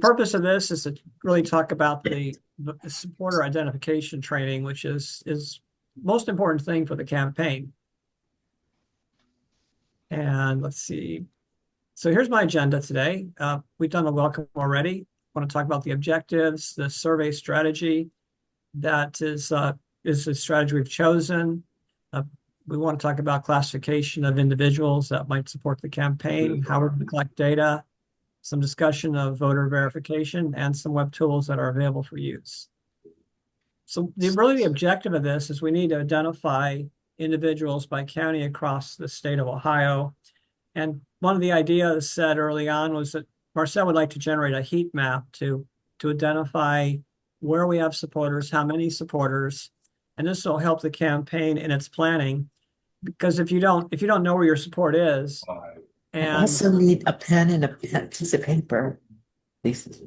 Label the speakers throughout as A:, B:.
A: purpose of this is to really talk about the supporter identification training, which is most important thing for the campaign. And let's see. So here's my agenda today. We've done the welcome already. I want to talk about the objectives, the survey strategy. That is the strategy we've chosen. We want to talk about classification of individuals that might support the campaign, how we're going to collect data, some discussion of voter verification, and some web tools that are available for use. So really the objective of this is we need to identify individuals by county across the state of Ohio. And one of the ideas said early on was that Marcel would like to generate a heat map to identify where we have supporters, how many supporters, and this will help the campaign in its planning. Because if you don't know where your support is,
B: I also need a pen and a piece of paper, please.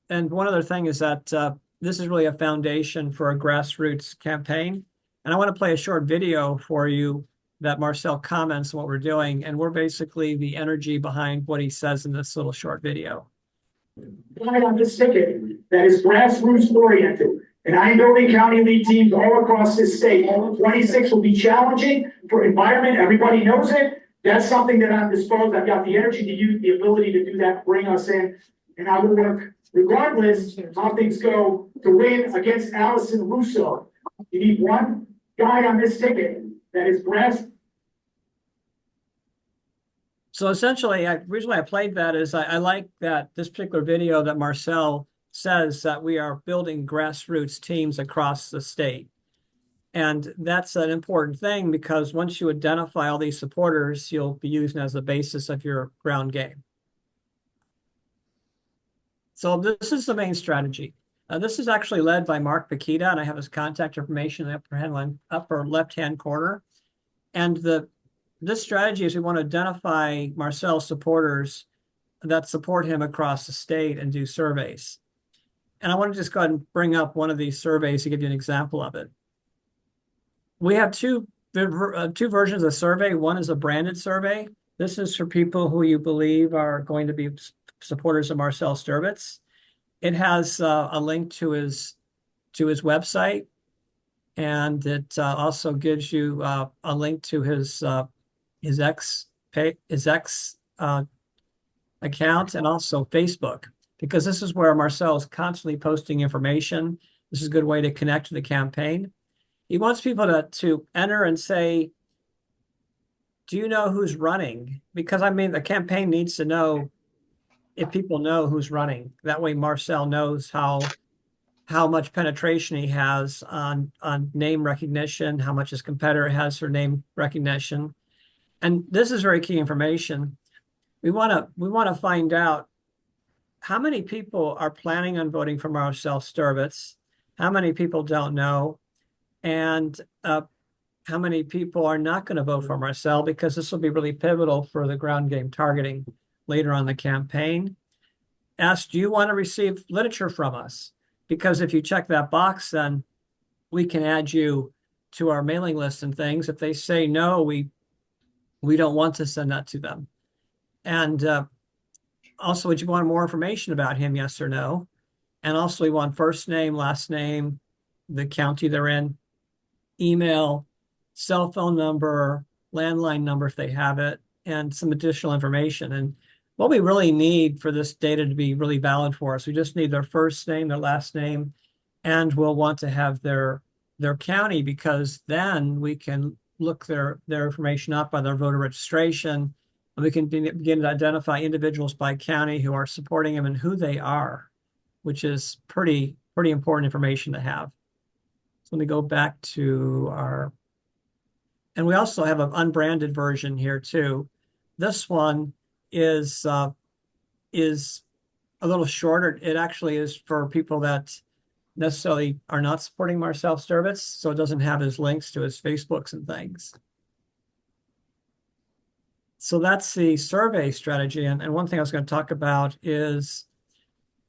A: And one other thing is that this is really a foundation for a grassroots campaign. And I want to play a short video for you that Marcel comments what we're doing. And we're basically the energy behind what he says in this little short video.
C: On this ticket that is grassroots oriented. And I'm building county lead teams all across this state. 26 will be challenging for environment. Everybody knows it. That's something that I'm disposed. I've got the energy to use, the ability to do that, bring us in. And I will work regardless of how things go to win against Allison Russo. You need one guy on this ticket that is
A: So essentially, the reason why I played that is I like that this particular video that Marcel says that we are building grassroots teams across the state. And that's an important thing because once you identify all these supporters, you'll be using as the basis of your ground game. So this is the main strategy. This is actually led by Mark Pakita, and I have his contact information in the upper left-hand corner. And this strategy is we want to identify Marcel's supporters that support him across the state and do surveys. And I want to just go ahead and bring up one of these surveys to give you an example of it. We have two versions of the survey. One is a branded survey. This is for people who you believe are going to be supporters of Marcel Sturbatz. It has a link to his website, and it also gives you a link to his X account and also Facebook, because this is where Marcel is constantly posting information. This is a good way to connect to the campaign. He wants people to enter and say, do you know who's running? Because I mean, the campaign needs to know if people know who's running. That way Marcel knows how much penetration he has on name recognition, how much his competitor has for name recognition. And this is very key information. We want to find out how many people are planning on voting for Marcel Sturbatz, how many people don't know, and how many people are not going to vote for Marcel, because this will be really pivotal for the ground game targeting later on the campaign. Ask, do you want to receive literature from us? Because if you check that box, then we can add you to our mailing list and things. If they say no, we don't want to send that to them. And also, would you want more information about him, yes or no? And also, we want first name, last name, the county they're in, email, cell phone number, landline number if they have it, and some additional information. And what we really need for this data to be really valid for us, we just need their first name, their last name, and we'll want to have their county, because then we can look their information up by their voter registration, and we can begin to identify individuals by county who are supporting them and who they are, which is pretty important information to have. So let me go back to and we also have an unbranded version here too. This one is a little shorter. It actually is for people that necessarily are not supporting Marcel Sturbatz, so it doesn't have his links to his Facebooks and things. So that's the survey strategy. And one thing I was going to talk about is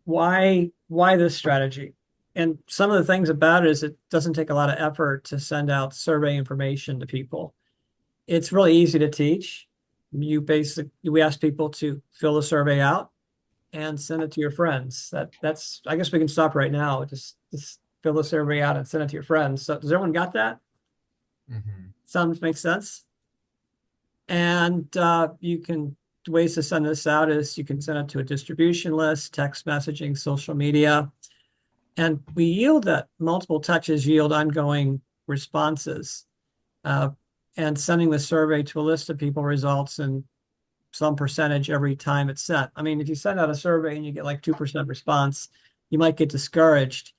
A: why this strategy. And some of the things about it is it doesn't take a lot of effort to send out survey information to people. It's really easy to teach. we ask people to fill the survey out and send it to your friends. That's, I guess we can stop right now. Just fill the survey out and send it to your friends. So does everyone got that? Sounds make sense? And you can, ways to send this out is you can send it to a distribution list, text messaging, social media. And we yield that multiple touches yield ongoing responses. And sending the survey to a list of people results in some percentage every time it's sent. I mean, if you send out a survey and you get like 2% response, you might get discouraged.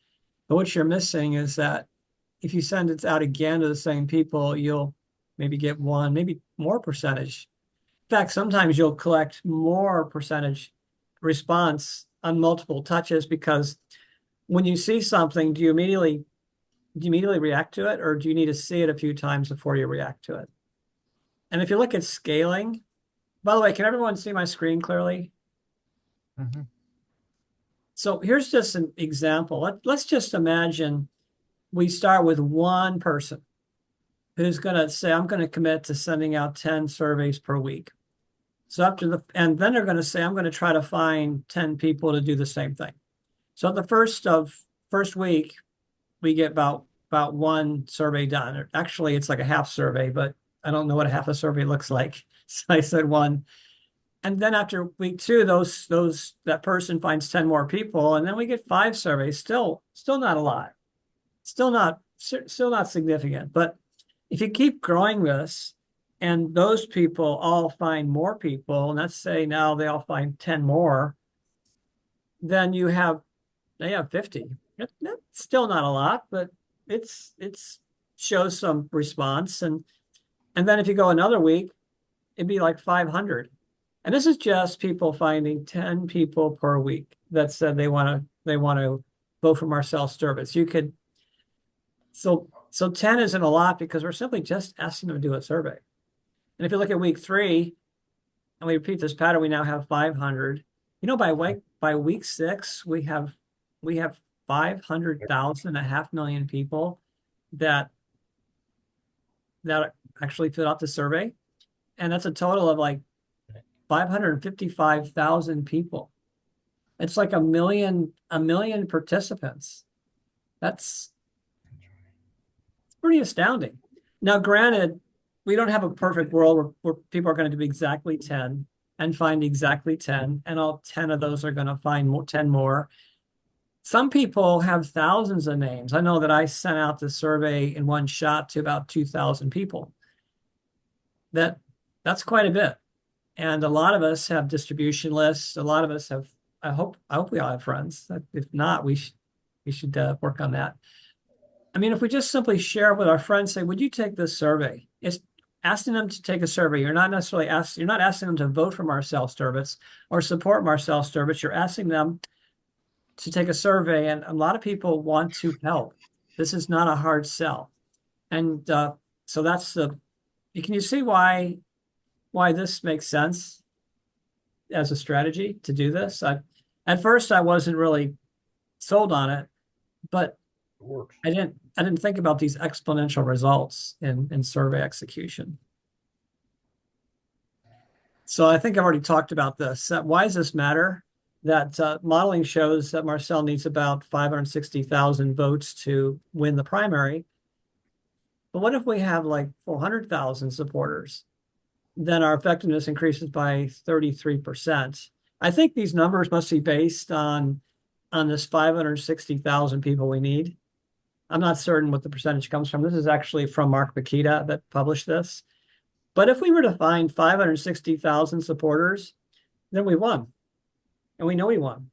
A: But what you're missing is that if you send it out again to the same people, you'll maybe get one, maybe more percentage. In fact, sometimes you'll collect more percentage response on multiple touches, because when you see something, do you immediately react to it, or do you need to see it a few times before you react to it? And if you look at scaling, by the way, can everyone see my screen clearly? So here's just an example. Let's just imagine we start with one person who's going to say, I'm going to commit to sending out 10 surveys per week. So and then they're going to say, I'm going to try to find 10 people to do the same thing. So at the first week, we get about one survey done. Actually, it's like a half survey, but I don't know what a half a survey looks like. So I said one. And then after week 2, that person finds 10 more people, and then we get 5 surveys. Still not a lot. Still not significant. But if you keep growing this, and those people all find more people, and let's say now they all find 10 more, then they have 50. That's still not a lot, but it's shows some response. And then if you go another week, it'd be like 500. And this is just people finding 10 people per week that said they want to vote for Marcel Sturbatz. You could, so 10 isn't a lot because we're simply just asking them to do a survey. And if you look at week 3, and we repeat this pattern, we now have 500. You know, by week 6, we have 500,000, 500,000 people that actually filled out the survey. And that's a total of like 555,000 people. It's like a million participants. It's pretty astounding. Now, granted, we don't have a perfect world where people are going to do exactly 10 and find exactly 10, and all 10 of those are going to find 10 more. Some people have thousands of names. I know that I sent out the survey in one shot to about 2,000 people. That's quite a bit. And a lot of us have distribution lists. A lot of us have, I hope we all have friends. If not, we should work on that. I mean, if we just simply share with our friends, say, would you take this survey? It's asking them to take a survey. You're not asking them to vote for Marcel Sturbatz or support Marcel Sturbatz. You're asking them to take a survey. And a lot of people want to help. This is not a hard sell. And so that's can you see why this makes sense as a strategy to do this? At first I wasn't really sold on it, but
D: It works.
A: I didn't think about these exponential results in survey execution. So I think I've already talked about this. Why does this matter? That modeling shows that Marcel needs about 560,000 votes to win the primary. But what if we have like 400,000 supporters? Then our effectiveness increases by 33%. I think these numbers must be based on this 560,000 people we need. I'm not certain what the percentage comes from. This is actually from Mark Bakita that published this. But if we were to find 560,000 supporters, then we won. And we know we won.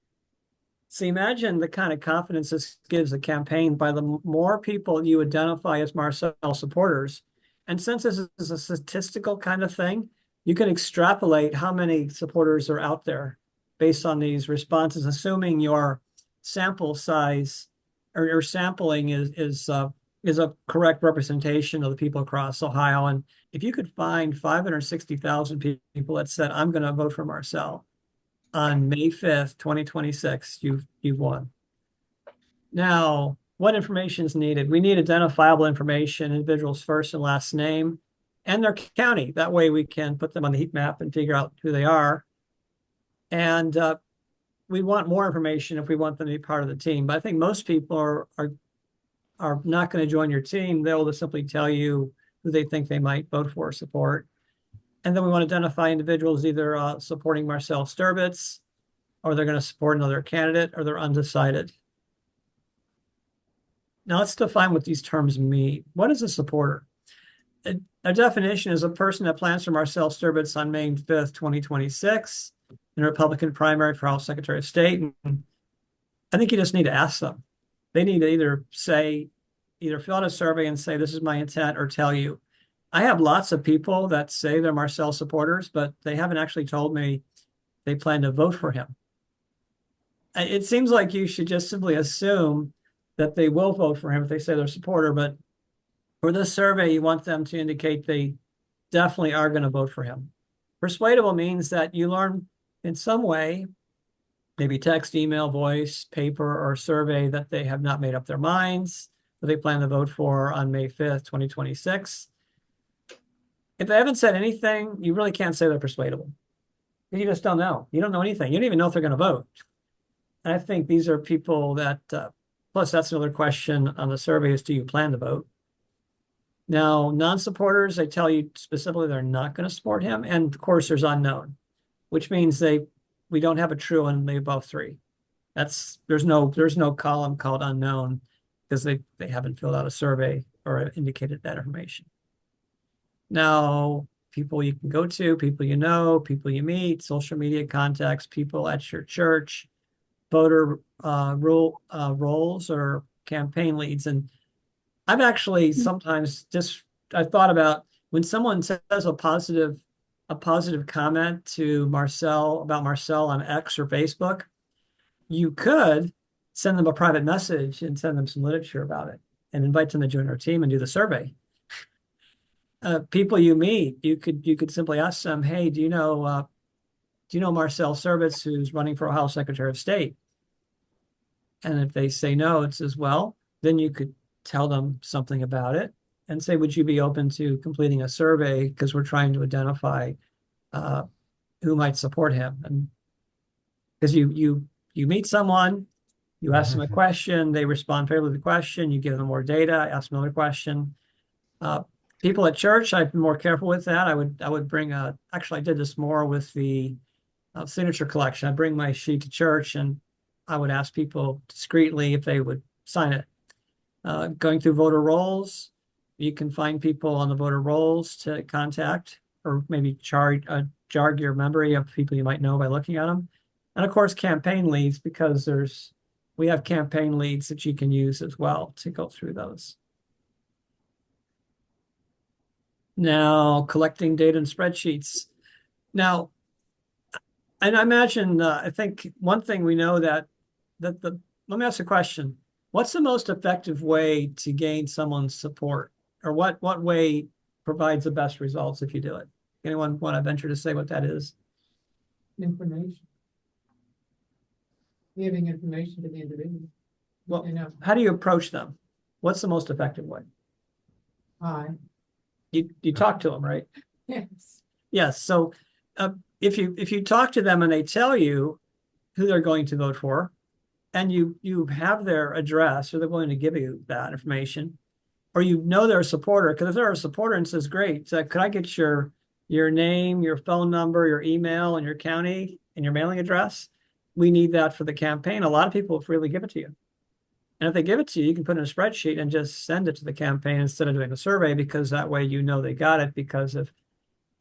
A: So imagine the kind of confidence this gives a campaign by the more people you identify as Marcel supporters. And since this is a statistical kind of thing, you can extrapolate how many supporters are out there based on these responses, assuming your sample size or your sampling is a correct representation of the people across Ohio. And if you could find 560,000 people that said, I'm going to vote for Marcel on May 5th, 2026, you've won. Now, what information is needed? We need identifiable information, individual's first and last name, and their county. That way we can put them on the heat map and figure out who they are. And we want more information if we want them to be part of the team. But I think most people are not going to join your team. They'll just simply tell you who they think they might vote for or support. And then we want to identify individuals either supporting Marcel Sterbitz, or they're going to support another candidate, or they're undecided. Now let's define what these terms mean. What is a supporter? A definition is a person that plans for Marcel Sterbitz on May 5th, 2026 in a Republican primary for House Secretary of State. And I think you just need to ask them. They need to either fill out a survey and say, this is my intent, or tell you. I have lots of people that say they're Marcel supporters, but they haven't actually told me they plan to vote for him. It seems like you should just simply assume that they will vote for him if they say they're a supporter, but for this survey, you want them to indicate they definitely are going to vote for him. Persuadable means that you learn in some way, maybe text, email, voice, paper, or survey, that they have not made up their minds, that they plan to vote for on May 5th, 2026. If they haven't said anything, you really can't say they're persuadable. You just don't know. You don't know anything. You don't even know if they're going to vote. And I think these are people that, plus that's another question on the survey is, do you plan to vote? Now, non-supporters, they tell you specifically they're not going to support him. And of course, there's unknown, which means we don't have a true one, they above 3. There's no column called unknown because they haven't filled out a survey or indicated that information. Now, people you can go to, people you know, people you meet, social media contacts, people at your church, voter roles or campaign leads. And I've actually sometimes I thought about when someone says a positive comment to about Marcel on X or Facebook, you could send them a private message and send them some literature about it and invite them to join our team and do the survey. People you meet, you could simply ask them, hey, do you know Marcel Sterbitz, who's running for Ohio Secretary of State? And if they say no, it's as well, then you could tell them something about it and say, would you be open to completing a survey? Because we're trying to identify who might support him. And because you meet someone, you ask them a question, they respond favorably to the question, you give them more data, ask them another question. People at church, I've been more careful with that. I would bring actually I did this more with the signature collection. I bring my sheet to church and I would ask people discreetly if they would sign it. Going through voter rolls, you can find people on the voter rolls to contact, or maybe jog your memory of people you might know by looking at them. And of course, campaign leads, because we have campaign leads that you can use as well to go through those. Now, collecting data and spreadsheets. Now, and I imagine, I think one thing we know let me ask a question. What's the most effective way to gain someone's support? Or what way provides the best results if you do it? Anyone want to venture to say what that is?
D: Information. Giving information to the individual.
A: Well, how do you approach them? What's the most effective way?
D: Hi.
A: You talk to them, right?
D: Yes.
A: Yes. So if you talk to them and they tell you who they're going to vote for, and you have their address, or they're willing to give you that information, or you know they're a supporter, because if they're a supporter and says, great, so could I get your name, your phone number, your email, and your county, and your mailing address? We need that for the campaign. A lot of people will freely give it to you. And if they give it to you, you can put in a spreadsheet and just send it to the campaign instead of doing a survey, because that way you know they got it, because of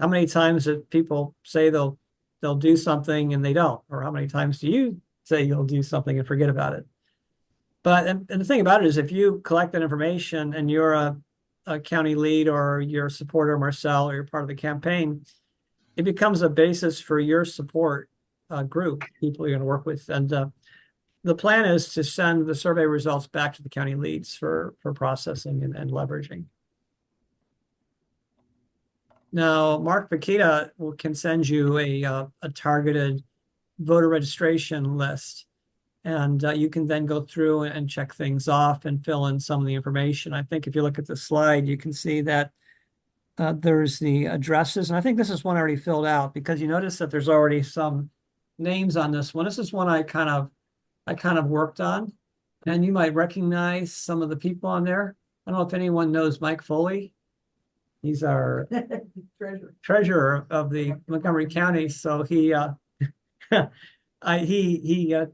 A: how many times that people say they'll do something and they don't, or how many times do you say you'll do something and forget about it. But and the thing about it is, if you collect that information and you're a county lead, or you're a supporter of Marcel, or you're part of the campaign, it becomes a basis for your support group, people you're going to work with. And the plan is to send the survey results back to the county leads for processing and leveraging. Now, Mark Bakita can send you a targeted voter registration list, and you can then go through and check things off and fill in some of the information. I think if you look at the slide, you can see that there's the addresses, and I think this is one I already filled out because you notice that there's already some names on this one. This is one I kind of worked on, and you might recognize some of the people on there. I don't know if anyone knows Mike Foley. He's our
D: Treasure.
A: treasurer of the Montgomery County. So he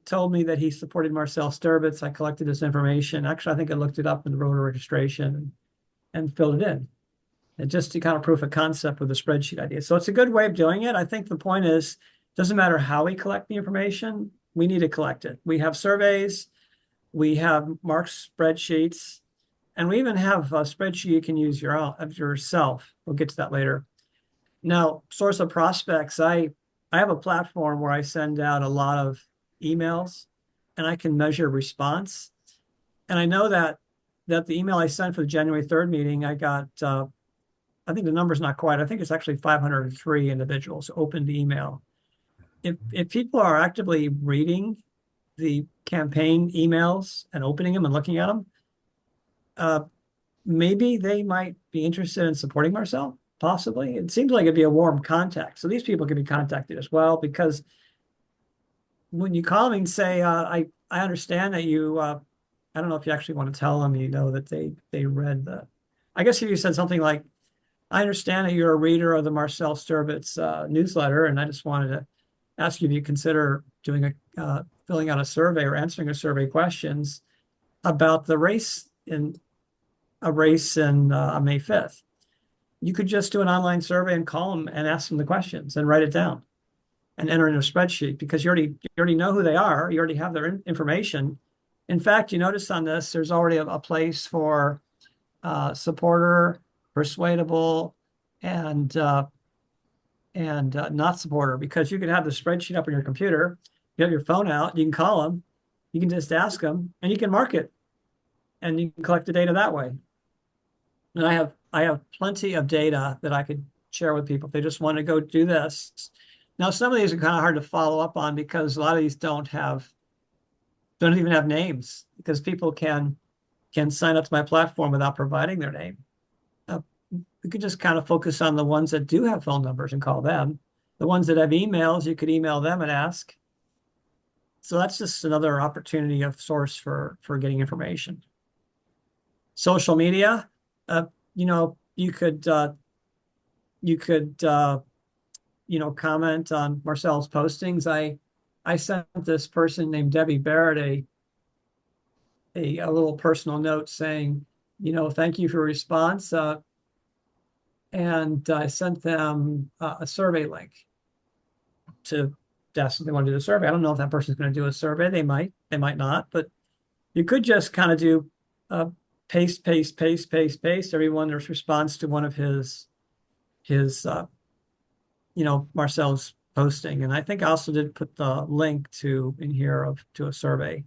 A: told me that he supported Marcel Sturbitz. I collected his information. Actually, I think I looked it up in the voter registration and filled it in. And just to kind of proof of concept with the spreadsheet idea. So it's a good way of doing it. I think the point is, doesn't matter how we collect the information, we need to collect it. We have surveys, we have Mark's spreadsheets, and we even have a spreadsheet you can use yourself. We'll get to that later. Now, source of prospects, I have a platform where I send out a lot of emails and I can measure response. And I know that the email I sent for the January 3rd meeting, I got, I think the number's not quite, I think it's actually 503 individuals opened the email. If people are actively reading the campaign emails and opening them and looking at them, maybe they might be interested in supporting Marcel, possibly. It seems like it'd be a warm contact. So these people can be contacted as well, because when you call them and say, I understand that you, I don't know if you actually want to tell them, you know, that they read I guess if you said something like, I understand that you're a reader of the Marcel Sturbitz newsletter, and I just wanted to ask you if you consider doing filling out a survey or answering a survey questions about the race on May 5th. You could just do an online survey and call them and ask them the questions and write it down and enter in a spreadsheet, because you already know who they are. You already have their information. In fact, you notice on this, there's already a place for supporter, persuadable, and not supporter, because you can have the spreadsheet up on your computer, you have your phone out, you can call them, you can just ask them, and you can mark it, and you can collect the data that way. And I have plenty of data that I could share with people if they just want to go do this. Now, some of these are kind of hard to follow up on because a lot of these don't even have names, because people can sign up to my platform without providing their name. We could just kind of focus on the ones that do have phone numbers and call them. The ones that have emails, you could email them and ask. So that's just another opportunity of source for getting information. Social media, you know, you could comment on Marcel's postings. I sent this person named Debbie Barrett a little personal note saying, you know, thank you for your response. And I sent them a survey link to ask if they want to do the survey. I don't know if that person's going to do a survey. They might not, but you could just kind of do paste everyone's response to one of his Marcel's posting. And I think I also did put the link in here to a survey.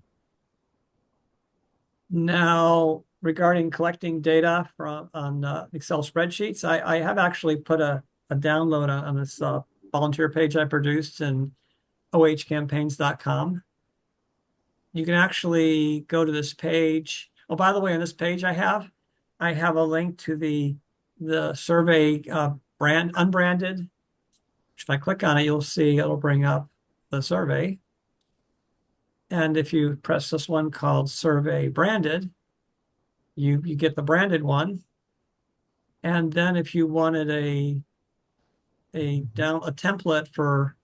A: Now, regarding collecting data on Excel spreadsheets, I have actually put a download on this volunteer page I produced in ohcampaigns.com. You can actually go to this page. Oh, by the way, on this page I have a link to the survey unbranded. If I click on it, you'll see it'll bring up the survey. And if you press this one called Survey Branded, you get the branded one. And then if you wanted a template for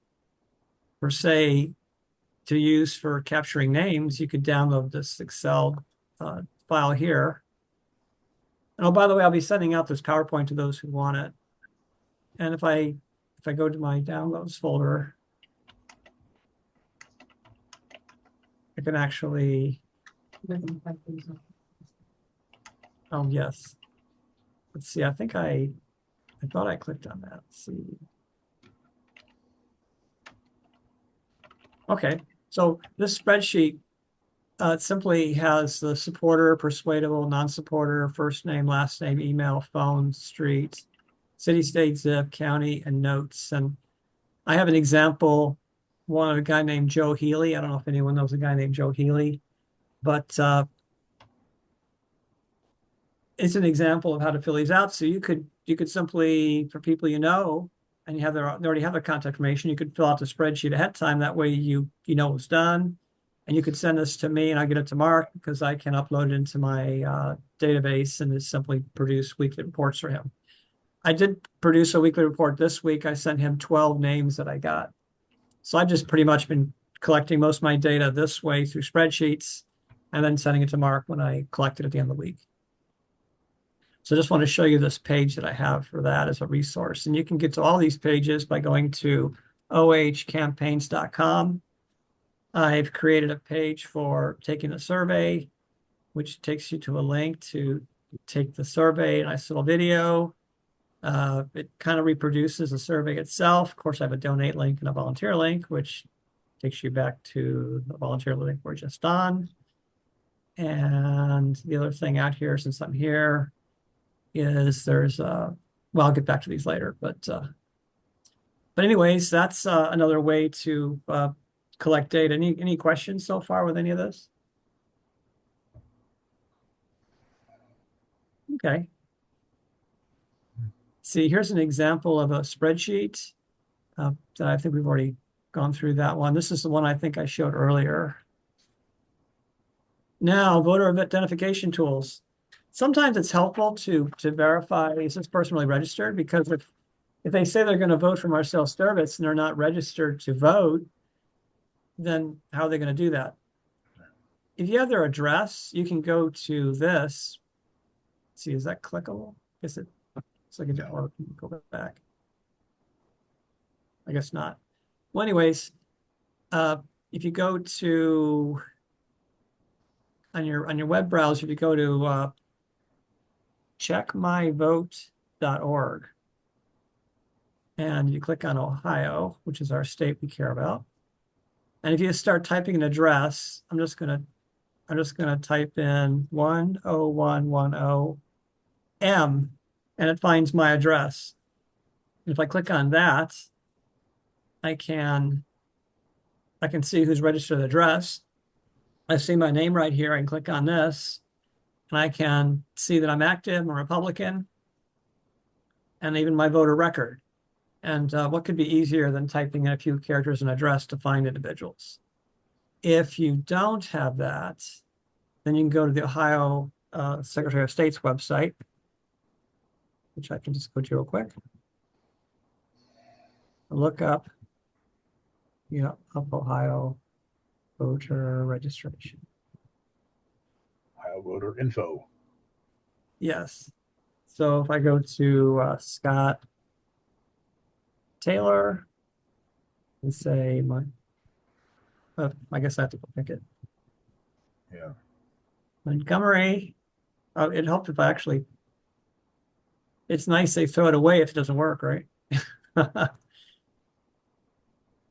A: say to use for capturing names, you could download this Excel file here. And oh, by the way, I'll be sending out this PowerPoint to those who want it. And if I go to my downloads folder, I can actually, oh yes. Let's see, I think I thought I clicked on that. Let's see. Okay, so this spreadsheet simply has the supporter, persuadable, non-supporter, first name, last name, email, phone, street, city, state, zip, county, and notes. And I have an example, one of a guy named Joe Healy. I don't know if anyone knows a guy named Joe Healy, but it's an example of how to fill these out. So you could simply, for people you know, and they already have their contact information, you could fill out the spreadsheet ahead of time. That way you know it's done. And you could send this to me and I get it to Mark because I can upload it into my database and just simply produce weekly reports for him. I did produce a weekly report this week. I sent him 12 names that I got. So I've just pretty much been collecting most of my data this way through spreadsheets and then sending it to Mark when I collect it at the end of the week. So I just want to show you this page that I have for that as a resource. And you can get to all these pages by going to ohcampaigns.com. I've created a page for taking a survey, which takes you to a link to take the survey, a nice little video. It kind of reproduces the survey itself. Of course, I have a donate link and a volunteer link, which takes you back to the volunteer link we're just on. And the other thing out here, since I'm here, is there's well, I'll get back to these later, but anyways, that's another way to collect data. Any questions so far with any of this? Okay. See, here's an example of a spreadsheet that I think we've already gone through that one. This is the one I think I showed earlier. Now, voter identification tools. Sometimes it's helpful to verify, is this person really registered? Because if they say they're going to vote for Marcel Sturvitz and they're not registered to vote, then how are they going to do that? If you have their address, you can go to this. See, is that clickable? Is it? It's like or go back. I guess not. Well, anyways, if you go to on your web browser, if you go to checkmyvote.org and you click on Ohio, which is our state we care about, and if you start typing an address, I'm just gonna type in 10110M, and it finds my address. And if I click on that, I can see who's registered the address. I see my name right here. I can click on this, and I can see that I'm active, I'm a Republican, and even my voter record. And what could be easier than typing in a few characters and address to find individuals? If you don't have that, then you can go to the Ohio Secretary of State's website, which I can just go to real quick. Look up, up Ohio voter registration.
E: Ohio voter info.
A: Yes. So if I go to Scott Taylor and say I guess I have to go pick it.
E: Yeah.
A: Montgomery. It helped if I actually. It's nice they throw it away if it doesn't work, right?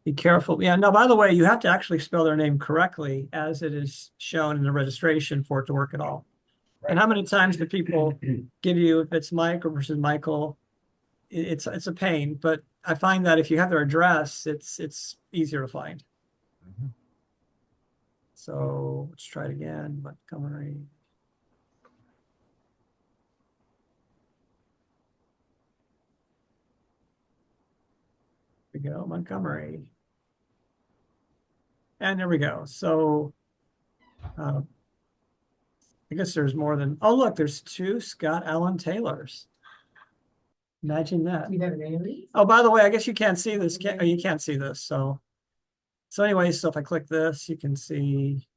A: Be careful. Yeah, no, by the way, you have to actually spell their name correctly as it is shown in the registration for it to work at all. Right. And how many times do people give you, if it's Mike versus Michael, it's a pain, but I find that if you have their address, it's easier to find.
E: Mm-hmm.
A: So let's try it again, Montgomery. There we go, Montgomery. And there we go. So I guess there's more than, oh, look, there's 2 Scott Allen Taylors. Imagine that.
D: You have an alias?
A: Oh, by the way, I guess you can't see this. You can't see this. So anyway, so if I click this, you can see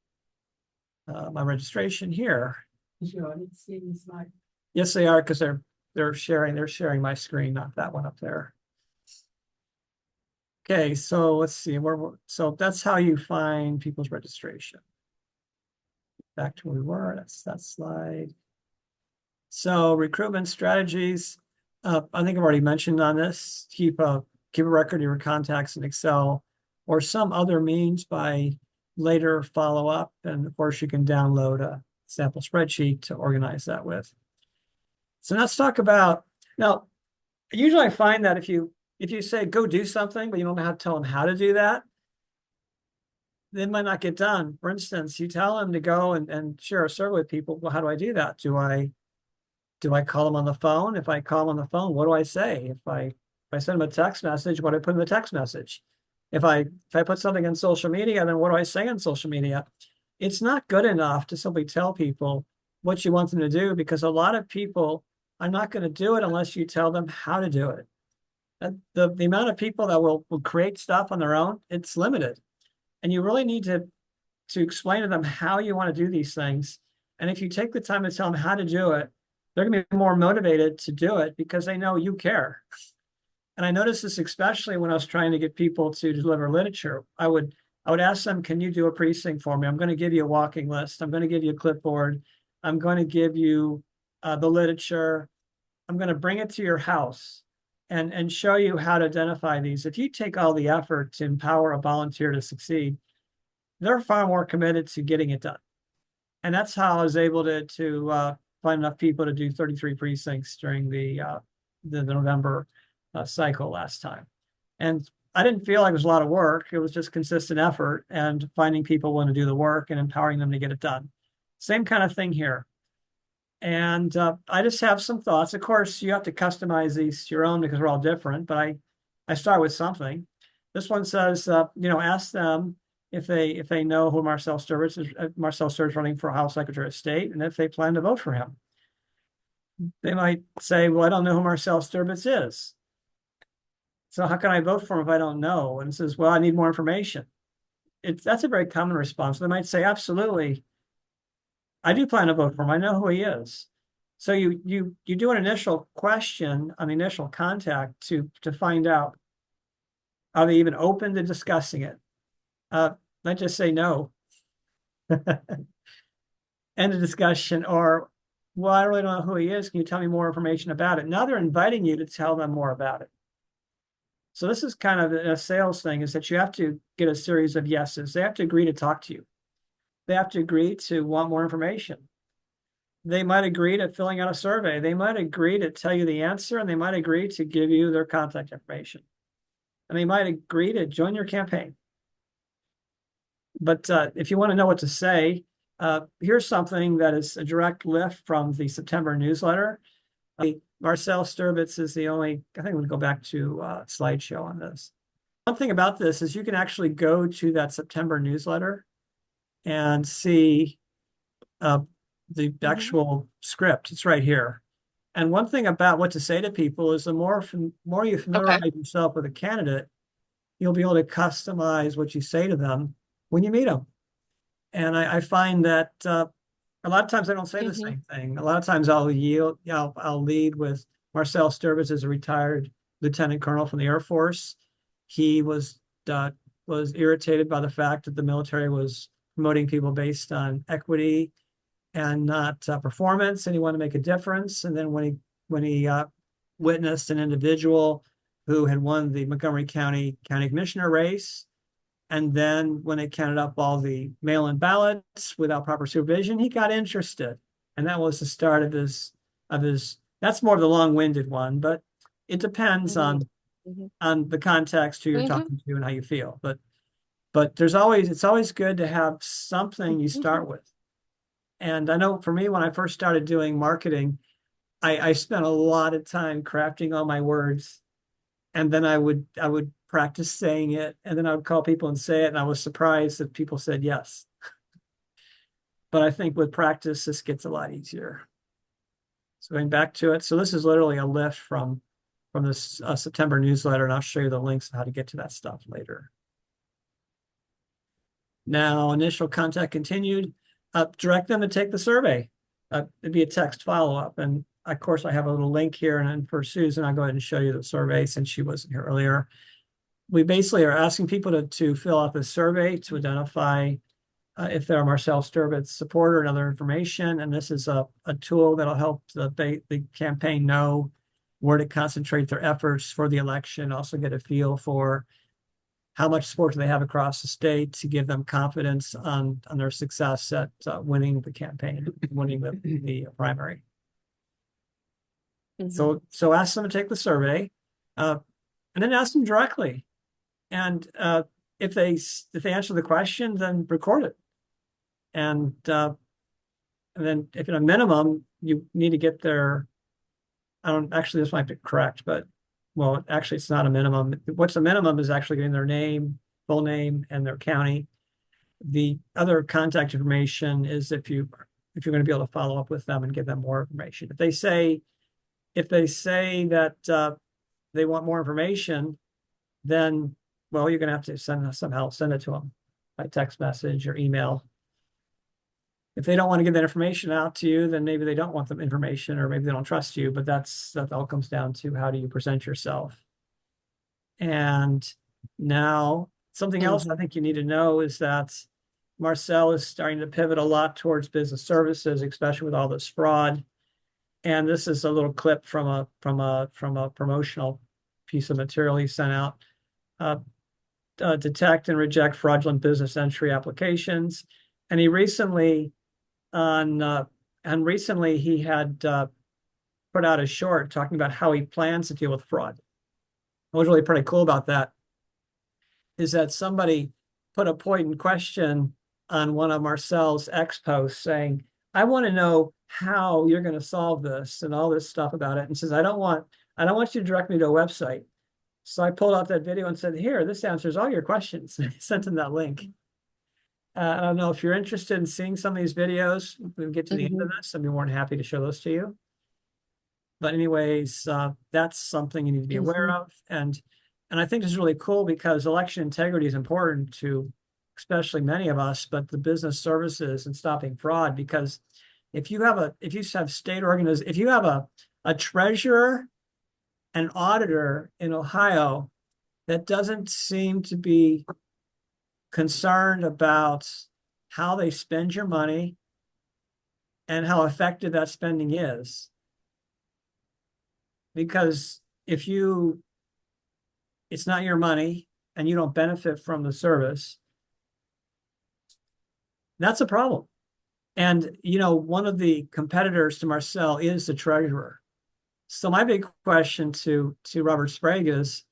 A: my registration here.
D: Is your audience seeing the slide?
A: Yes, they are, because they're sharing my screen, not that one up there. Okay, so let's see so that's how you find people's registration. Back to where we were. That's that slide. So recruitment strategies. I think I've already mentioned on this. Keep a record of your contacts in Excel or some other means by later follow up. And of course, you can download a sample spreadsheet to organize that with. So let's talk about, now, usually I find that if you say go do something, but you don't know how to tell them how to do that, they might not get done. For instance, you tell them to go and share a survey with people. Well, how do I do that? Do I do I call them on the phone? If I call them on the phone, what do I say? If I send them a text message, what do I put in the text message? If I put something on social media, then what do I say on social media? It's not good enough to simply tell people what you want them to do, because a lot of people are not going to do it unless you tell them how to do it. The amount of people that will create stuff on their own, it's limited. And you really need to explain to them how you want to do these things. And if you take the time to tell them how to do it, they're going to be more motivated to do it because they know you care. And I noticed this especially when I was trying to get people to deliver literature. I would ask them, can you do a precinct for me? I'm going to give you a walking list. I'm going to give you a clipboard. I'm going to give you the literature. I'm going to bring it to your house and show you how to identify these. If you take all the effort to empower a volunteer to succeed, they're far more committed to getting it done. And that's how I was able to find enough people to do 33 precincts during the November cycle last time. And I didn't feel like it was a lot of work. It was just consistent effort and finding people willing to do the work and empowering them to get it done. Same kind of thing here. And I just have some thoughts. Of course, you have to customize these to your own because we're all different, but I start with something. This one says, ask them if they know who Marcel Sturbatz is. Marcel Sturbatz running for House Secretary of State, and if they plan to vote for him. They might say, well, I don't know who Marcel Sturbatz is. So how can I vote for him if I don't know? And it says, well, I need more information. That's a very common response. They might say, absolutely, I do plan to vote for him. I know who he is. So you do an initial question on the initial contact to find out, are they even open to discussing it? Not just say no. End of discussion. Or, well, I really don't know who he is. Can you tell me more information about it? Now they're inviting you to tell them more about it. So this is kind of a sales thing, is that you have to get a series of yeses. They have to agree to talk to you. They have to agree to want more information. They might agree to filling out a survey. They might agree to tell you the answer, and they might agree to give you their contact information. And they might agree to join your campaign. But if you want to know what to say, here's something that is a direct lift from the September newsletter. Marcel Sturbatz is the only, I think we'll go back to slideshow on this. One thing about this is you can actually go to that September newsletter and see the actual script. It's right here. And one thing about what to say to people is the more you familiarize yourself with a candidate, you'll be able to customize what you say to them when you meet them. And I find that a lot of times I don't say the same thing. A lot of times I'll lead with Marcel Sturbatz as a retired lieutenant colonel from the Air Force. He was irritated by the fact that the military was promoting people based on equity and not performance, and he wanted to make a difference. And then when he witnessed an individual who had won the Montgomery County Commissioner race, and then when they counted up all the mail-in ballots without proper supervision, he got interested. And that was the start of his, that's more of the long-winded one, but it depends on the context, who you're talking to and how you feel. But it's always good to have something you start with. And I know for me, when I first started doing marketing, I spent a lot of time crafting all my words. And then I would practice saying it, and then I would call people and say it, and I was surprised that people said yes. But I think with practice, this gets a lot easier. So going back to it, so this is literally a lift from this September newsletter, and I'll show you the links on how to get to that stuff later. Now, initial contact continued. Direct them to take the survey. It'd be a text follow-up, and of course, I have a little link here, and then for Susan, I'll go ahead and show you the survey since she wasn't here earlier. We basically are asking people to fill out the survey to identify if they're a Marcel Sturbatz supporter and other information. And this is a tool that'll help the campaign know where to concentrate their efforts for the election, also get a feel for how much support do they have across the state to give them confidence on their success at winning the campaign, winning the primary. So ask them to take the survey, and then ask them directly. And if they answer the question, then record it. And then if at a minimum, you need to get their I don't, actually, this might be correct, but, well, actually, it's not a minimum. What's a minimum is actually getting their name, full name, and their county. The other contact information is if you're going to be able to follow up with them and give them more information. If they say that they want more information, then, well, you're going to have to somehow send it to them by text message or email. If they don't want to give that information out to you, then maybe they don't want the information, or maybe they don't trust you, but that all comes down to how do you present yourself. And now something else I think you need to know is that Marcel is starting to pivot a lot towards business services, especially with all this fraud. And this is a little clip from a promotional piece of material he sent out. Detect and reject fraudulent business entry applications. And he recently he had put out a short talking about how he plans to deal with fraud. What was really pretty cool about that is that somebody put a poignant question on one of Marcel's X posts saying, I want to know how you're going to solve this and all this stuff about it. And says, I don't want you to direct me to a website. So I pulled out that video and said, here, this answers all your questions. I sent him that link. I don't know if you're interested in seeing some of these videos. We'll get to the end of this. I'd be more than happy to show those to you. But anyways, that's something you need to be aware of. And I think this is really cool because election integrity is important to especially many of us, but the business services and stopping fraud, because if you have state organizations, if you have a treasurer, an auditor in Ohio that doesn't seem to be concerned about how they spend your money and how effective that spending is. Because if it's not your money and you don't benefit from the service, that's a problem. And, one of the competitors to Marcel is the treasurer. So my big question to Robert Sprague is,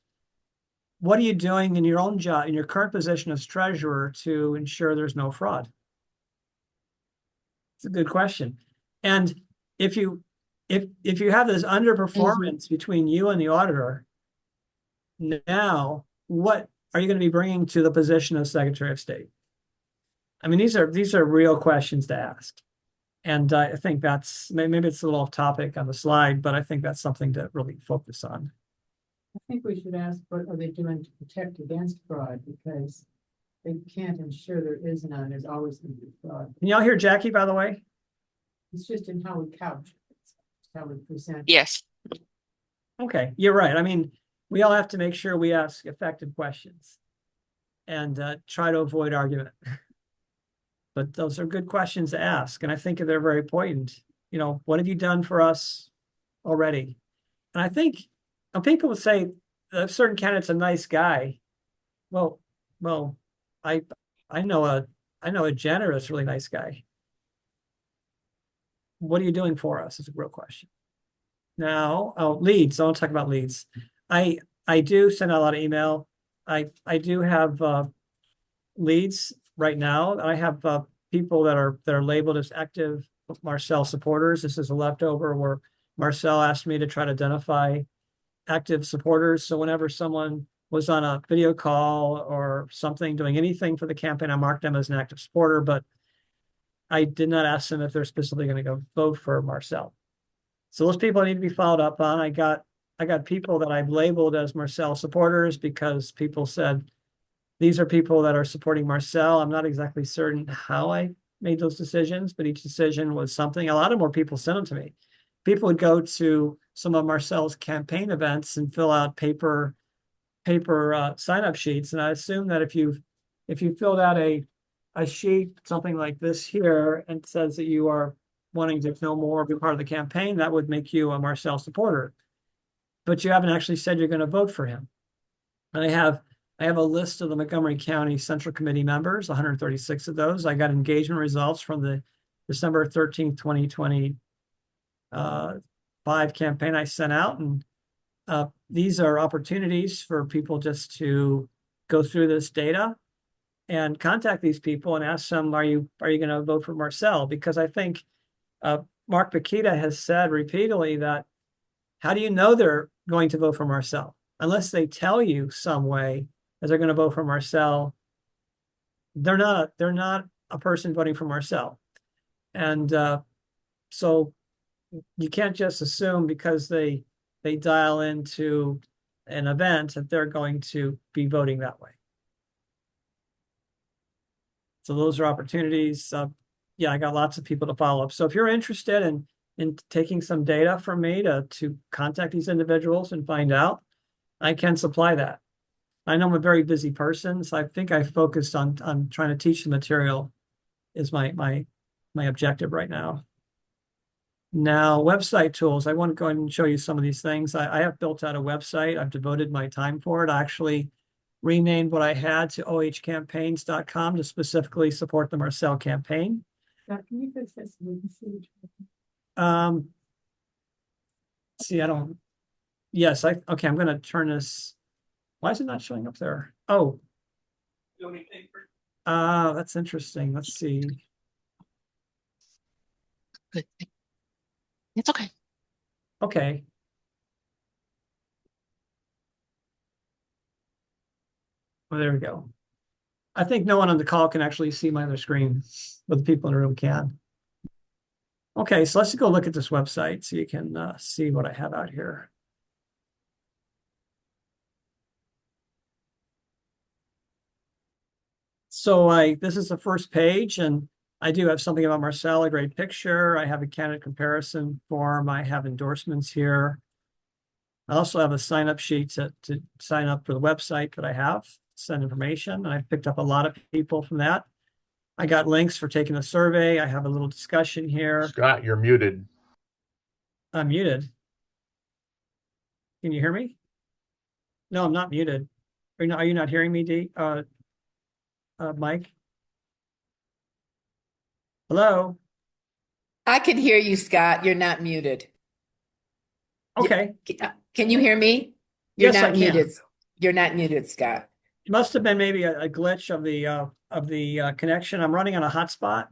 A: what are you doing in your own job, in your current position as treasurer, to ensure there's no fraud? It's a good question. And if you have this underperformance between you and the auditor, now what are you going to be bringing to the position of Secretary of State? I mean, these are real questions to ask. And I think that's, maybe it's a little off topic on the slide, but I think that's something to really focus on.
D: I think we should ask, what are they doing to protect against fraud? Because they can't ensure there is none. There's always going to be fraud.
A: Can y'all hear Jackie, by the way?
D: It's just in how we couch it. It's how we present.
F: Yes.
A: Okay, you're right. I mean, we all have to make sure we ask effective questions and try to avoid argument. But those are good questions to ask. And I think they're very poignant. What have you done for us already? And I think people would say a certain candidate's a nice guy. Well, I know a generous, really nice guy. What are you doing for us? Is a real question. Now, leads. I want to talk about leads. I do send out a lot of email. I do have leads right now. I have people that are labeled as active Marcel supporters. This is a leftover where Marcel asked me to try to identify active supporters. So whenever someone was on a video call or something, doing anything for the campaign, I marked them as an active supporter, but I did not ask them if they're specifically going to go vote for Marcel. So those people need to be followed up on. I got people that I've labeled as Marcel supporters because people said, these are people that are supporting Marcel. I'm not exactly certain how I made those decisions, but each decision was something. A lot of more people sent them to me. People would go to some of Marcel's campaign events and fill out paper sign-up sheets. And I assume that if you filled out a sheet, something like this here, and says that you are wanting to know more, be part of the campaign, that would make you a Marcel supporter. But you haven't actually said you're going to vote for him. And I have a list of the Montgomery County Central Committee members, 136 of those. I got engagement results from the December 13th, 2025 campaign I sent out. And these are opportunities for people just to go through this data and contact these people and ask them, are you going to vote for Marcel? Because I think Mark Bakita has said repeatedly that How do you know they're going to vote for Marcel? Unless they tell you some way that they're going to vote for Marcel, they're not a person voting for Marcel. And so you can't just assume because they dial into an event that they're going to be voting that way. So those are opportunities. Yeah, I got lots of people to follow up. So if you're interested in taking some data from me to contact these individuals and find out, I can supply that. I know I'm a very busy person, so I think I focused on trying to teach the material is my objective right now. Now, website tools. I want to go ahead and show you some of these things. I have built out a website. I've devoted my time for it. I actually renamed what I had to ohcampaigns.com to specifically support the Marcel campaign.
D: Scott, can you fix this so we can see each
A: See, yes, okay, I'm going to turn this. Why is it not showing up there? Oh. That's interesting. Let's see.
F: Good. It's okay.
A: Okay. Well, there we go. I think no one on the call can actually see my other screen, but the people in the room can. Okay, so let's go look at this website so you can see what I have out here. So this is the first page, and I do have something about Marcel, a great picture. I have a candidate comparison form. I have endorsements here. I also have a sign-up sheet to sign up for the website that I have, send information. And I've picked up a lot of people from that. I got links for taking the survey. I have a little discussion here.
E: Scott, you're muted.
A: I'm muted. Can you hear me? No, I'm not muted. Are you not hearing me, D? Mike? Hello?
B: I can hear you, Scott. You're not muted.
A: Okay.
B: Can you hear me? You're
A: Yes, I
B: not
A: can.
B: muted. You're not muted, Scott.
A: It must have been maybe a glitch of the connection. I'm running on a hotspot.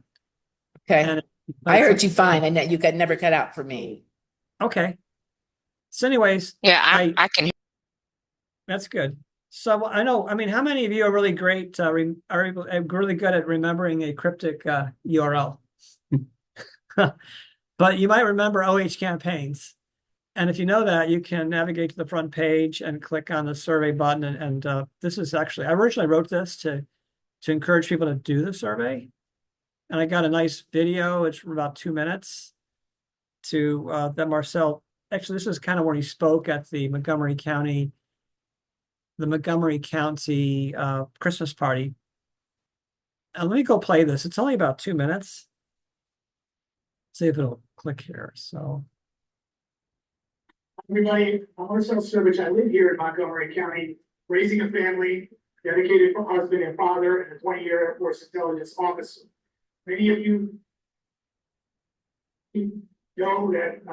B: Okay.
A: And
B: I heard you fine. I know you could never cut out for me.
A: Okay. So anyways,
F: Yeah, I can hear.
A: that's good. So I know, I mean, how many of you are really great, are really good at remembering a cryptic URL? But you might remember OH campaigns. And if you know that, you can navigate to the front page and click on the survey button. And this is actually, I originally wrote this to encourage people to do the survey. And I got a nice video, it's about 2 minutes, to that Marcel, actually, this is kind of where he spoke at the Montgomery County Christmas party. And let me go play this. It's only about 2 minutes. See if it'll click here. So.
C: Everybody, I'm Marcel Servich. I live here in Montgomery County, raising a family, dedicated husband and father, and a 20-year Air Force intelligence officer. Many of you know that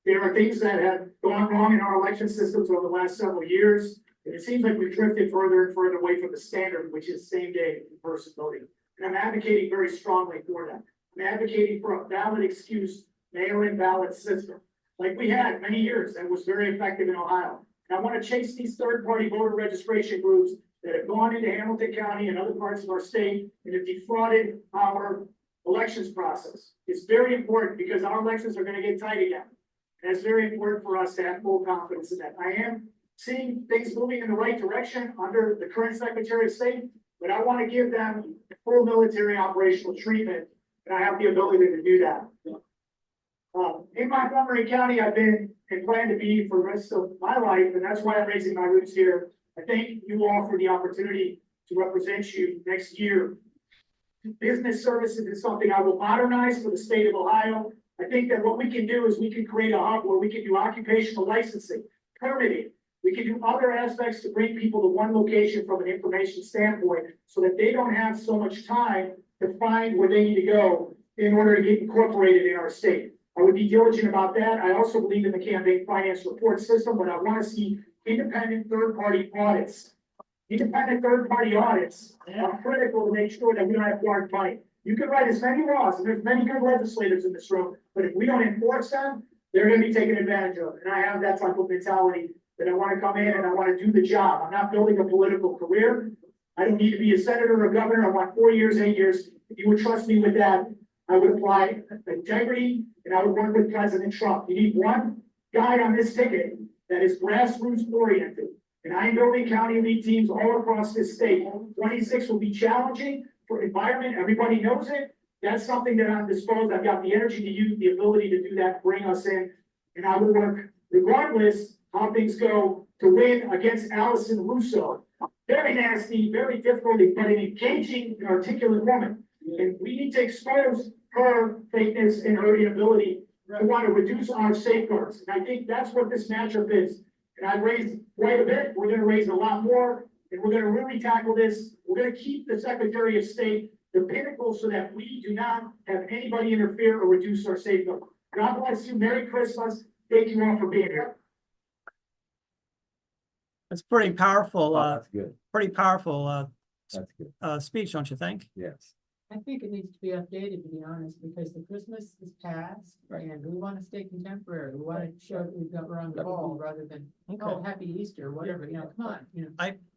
C: there are things that have gone wrong in our election systems over the last several years. And it seems like we've drifted further and further away from the standard, which is same-day in-person voting. And I'm advocating very strongly for that. I'm advocating for a valid excuse mail-in ballot system, like we had many years, that was very effective in Ohio. And I want to chase these third-party voter registration groups that have gone into Hamilton County and other parts of our state and have defrauded our elections process. It's very important because our elections are going to get tight again. And it's very important for us to have full confidence in that. I am seeing things moving in the right direction under the current Secretary of State, but I want to give them full military operational treatment, and I have the ability to do that. In Montgomery County, I've been and plan to be for the rest of my life, and that's why I'm raising my roots here. I thank you all for the opportunity to represent you next year. Business services is something I will modernize for the state of Ohio. I think that what we can do is we can create a hub where we can do occupational licensing, permitting. We can do other aspects to bring people to one location from an information standpoint so that they don't have so much time to find where they need to go in order to get incorporated in our state. I would be diligent about that. I also believe in the campaign finance report system, but I want to see independent third-party audits. Independent third-party audits are critical to make sure that we don't have foreign money. You can write as many laws, and there's many good legislators in this room, but if we don't enforce them, they're gonna be taken advantage of. And I have that type of mentality that I wanna come in and I wanna do the job. I'm not building a political career. I don't need to be a senator or a governor. I want 4 years, 8 years. If you would trust me with that, I would apply integrity and I would work with President Trump. You need one guy on this ticket that is grassroots oriented. And I am building county lead teams all across this state. 26 will be challenging for environment. Everybody knows it. That's something that I'm disposed. I've got the energy to use, the ability to do that, bring us in. And I will work regardless how things go to win against Allison Russo. Very nasty, very difficult, but an engaging and articulate woman. And we need to expose her fakeness and her inability to want to reduce our safeguards. And I think that's what this matchup is. And I've raised quite a bit. We're going to raise a lot more. And we're going to really tackle this. We're going to keep the Secretary of State the pinnacle so that we do not have anybody interfere or reduce our safeguards. God bless you. Merry Christmas. Thank you all for being here.
A: That's pretty powerful,
G: That's good.
A: That's
G: good.
A: speech, don't you think?
G: Yes.
D: I think it needs to be updated, to be honest, because the Christmas is past, and we want to stay contemporary. We want to show that we're on the ball rather than, oh, happy Easter, whatever, come on,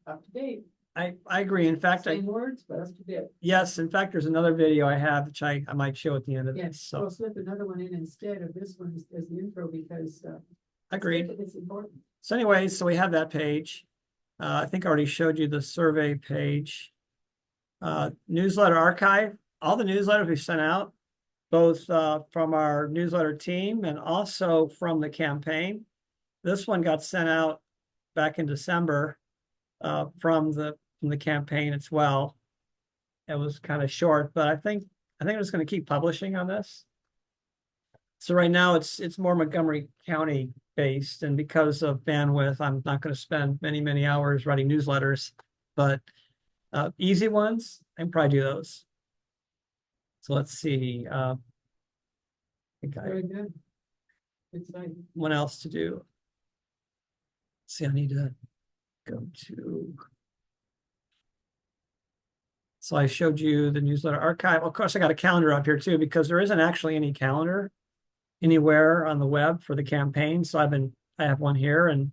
D: up to date.
A: I agree. In fact,
D: Same words, but up to date.
A: yes, in fact, there's another video I have, which I might show at the end of this,
D: Yes,
A: so.
D: we'll slip another one in instead of this one as the intro because,
A: Agreed.
D: it's important.
A: So anyways, so we have that page. I think I already showed you the survey page. Newsletter archive, all the newsletters we sent out, both from our newsletter team and also from the campaign. This one got sent out back in December from the campaign as well. It was kind of short, but I think I'm just going to keep publishing on this. So right now it's more Montgomery County based, and because of bandwidth, I'm not going to spend many hours writing newsletters, but easy ones, I can probably do those. So let's see. I think
D: Very good. It's like,
A: what else to do? See, I need to go to. So I showed you the newsletter archive. Of course, I got a calendar up here too, because there isn't actually any calendar anywhere on the web for the campaign. So I have one here, and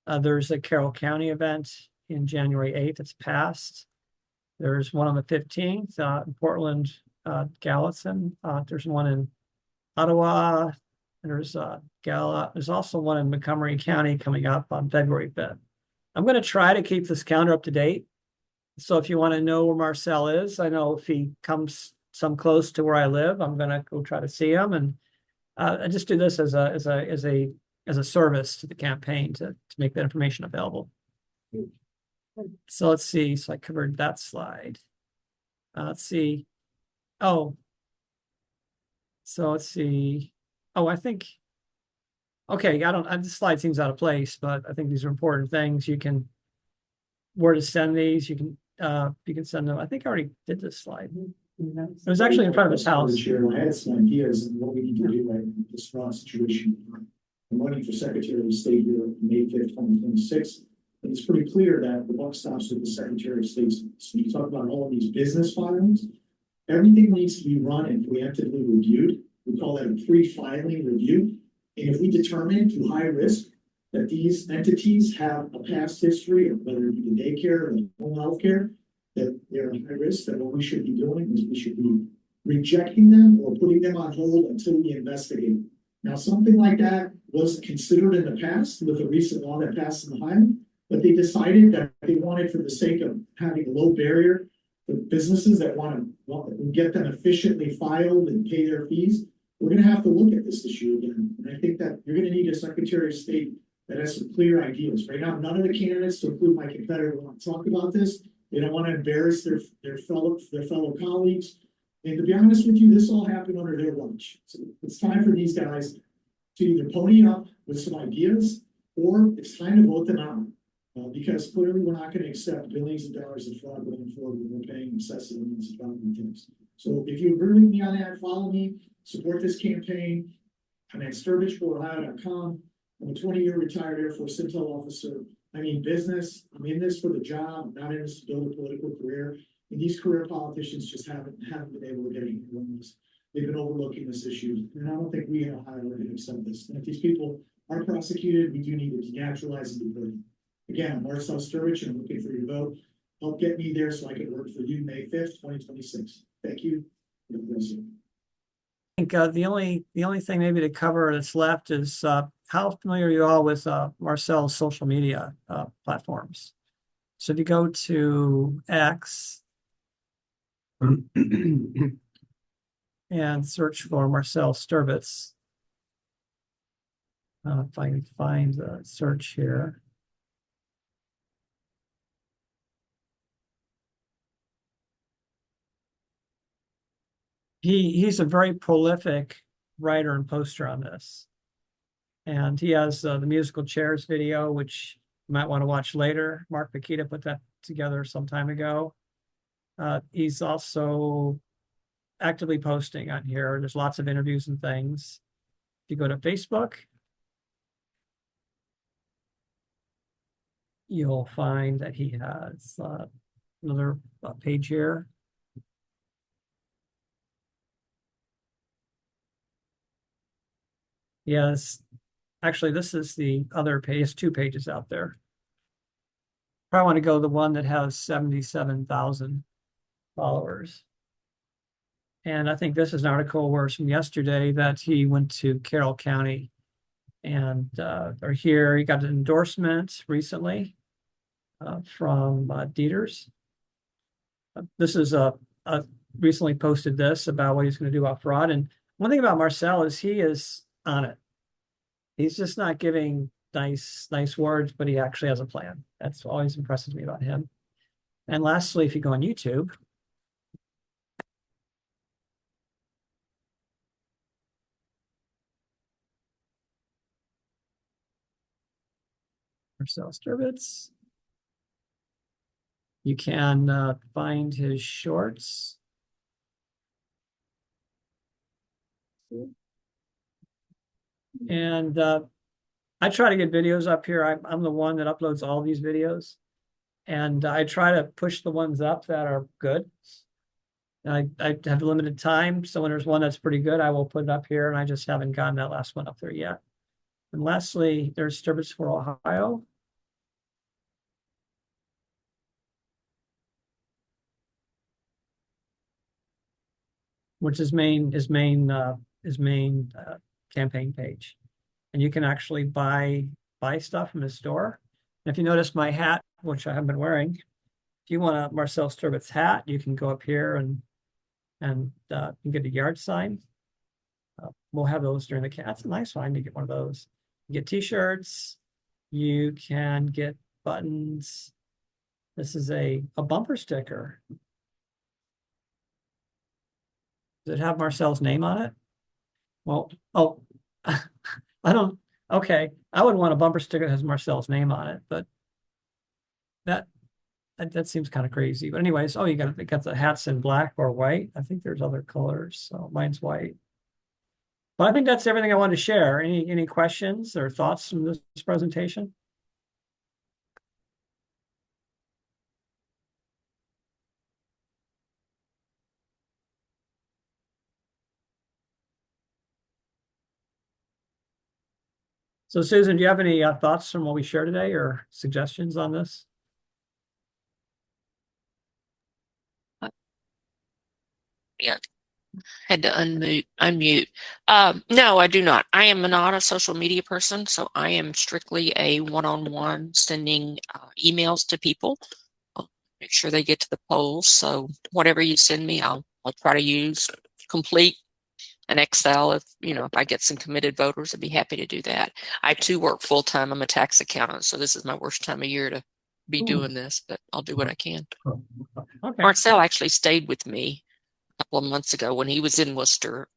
A: there's a Carroll County event in January 8th. It's passed. There's one on the 15th in Portland, Gallatin. There's one in Ottawa. And there's also one in Montgomery County coming up on February 5th. I'm going to try to keep this calendar up to date. So if you want to know where Marcel is, I know if he comes some close to where I live, I'm going to go try to see him. And I just do this as a service to the campaign to make that information available. So let's see. So I covered that slide. Let's see. Oh. So let's see. Oh, I think. Okay, this slide seems out of place, but I think these are important things. You can where to send these. You can send them. I think I already did this slide. It was actually in front of his house.
H: Chair, I had some ideas on what we need to do right in this raw situation. I'm running for Secretary of State here on May 5th, 2026. And it's pretty clear that the buck stops with the Secretary of State. So you talk about all of these business filings. Everything needs to be run and preemptively reviewed. We call that a pre-filing review. And if we determine to high risk that these entities have a past history of whether it be the daycare or the home health care, that they're high risk, that what we should be doing is we should be rejecting them or putting them on hold until we investigate. Now, something like that was considered in the past with a recent law that passed in the Highland, but they decided that they wanted, for the sake of having a low barrier for businesses that want to get them efficiently filed and pay their fees, we're going to have to look at this issue again. And I think that you're going to need a Secretary of State that has some clear ideas. Right now, none of the candidates, to include my competitor, want to talk about this. They don't want to embarrass their fellow colleagues. And to be honest with you, this all happened under their watch. So it's time for these guys to either pony up with some ideas, or it's time to vote them out. Because clearly we're not going to accept billions of dollars of fraud going forward when we're paying excessive amounts of property tax. So if you agree with me on that, follow me, support this campaign. I'm at SturridgeForOhio.com. I'm a 20-year retired Air Force Intel officer. I mean business. I'm in this for the job, not in this to build a political career. And these career politicians just haven't been able to get anything on this. they've been overlooking this issue, and I don't think we have a higher rate of accept this. And if these people are prosecuted, we do need to denaturalize and deport them. Again, Marcel Sturridge, I'm looking for your vote. Help get me there so I can work for you May 5th, 2026. Thank you. God bless you.
A: I think the only thing maybe to cover that's left is how familiar are you all with Marcel's social media platforms? So if you go to X and search for Marcel Sturvitz, if I can find the search here. He's a very prolific writer and poster on this. And he has the musical chairs video, which you might want to watch later. Mark Makita put that together some time ago. He's also actively posting on here. There's lots of interviews and things. If you go to Facebook, you'll find that he has another page here. Yes, actually, this is the other page, 2 pages out there. Probably want to go to the one that has 77,000 followers. And I think this is an article where it's from yesterday that he went to Carroll County and or here he got an endorsement recently from Dieters. This is recently posted this about what he's going to do about fraud. And one thing about Marcel is he is on it. He's just not giving nice words, but he actually has a plan. That's always impresses me about him. And lastly, if you go on YouTube, Marcel Sturvitz, you can find his shorts. And I try to get videos up here. I'm the one that uploads all these videos. And I try to push the ones up that are good. And I have limited time. So when there's one that's pretty good, I will put it up here. And I just haven't gotten that last one up there yet. And lastly, there's Sturvitz for Ohio. Which is his main campaign page. And you can actually buy stuff from his store. And if you notice my hat, which I haven't been wearing, if you want a Marcel Sturvitz hat, you can go up here and you get a yard sign. We'll have those during the that's a nice one to get one of those. You get t-shirts, you can get buttons. This is a bumper sticker. Does it have Marcel's name on it? Well, oh, I don't, okay. I would want a bumper sticker that has Marcel's name on it, but that seems kind of crazy. But anyways, oh, you got the hats in black or white. I think there's other colors. So mine's white. But I think that's everything I wanted to share. Any questions or thoughts from this presentation? So Susan, do you have any thoughts from what we shared today or suggestions on this?
F: Yeah, had to unmute. No, I do not. I am not a social media person, so I am strictly a one-on-one sending emails to people. I'll make sure they get to the polls. So whatever you send me, I'll try to use complete an Excel. If I get some committed voters, I'd be happy to do that. I too work full time. I'm a tax accountant, so this is my worst time of year to be doing this, but I'll do what I can.
A: Okay.
F: Marcel actually stayed with me a couple of months ago when he was in Worcester.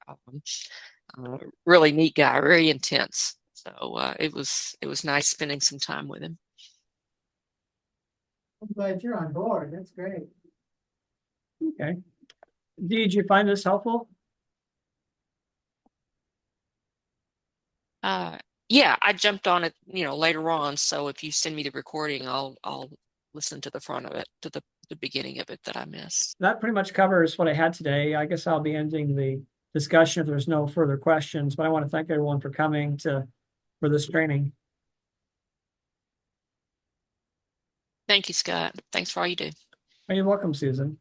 F: Really neat guy, very intense. So it was nice spending some time with him.
D: I'm glad you're on board. That's great.
A: Okay. Did you find this helpful?
F: Yeah, I jumped on it, later on. So if you send me the recording, I'll listen to the front of it, to the beginning of it that I missed.
A: That pretty much covers what I had today. I guess I'll be ending the discussion if there's no further questions, but I want to thank everyone for coming for this training.
F: Thank you, Scott. Thanks for all you do.
A: You're welcome, Susan.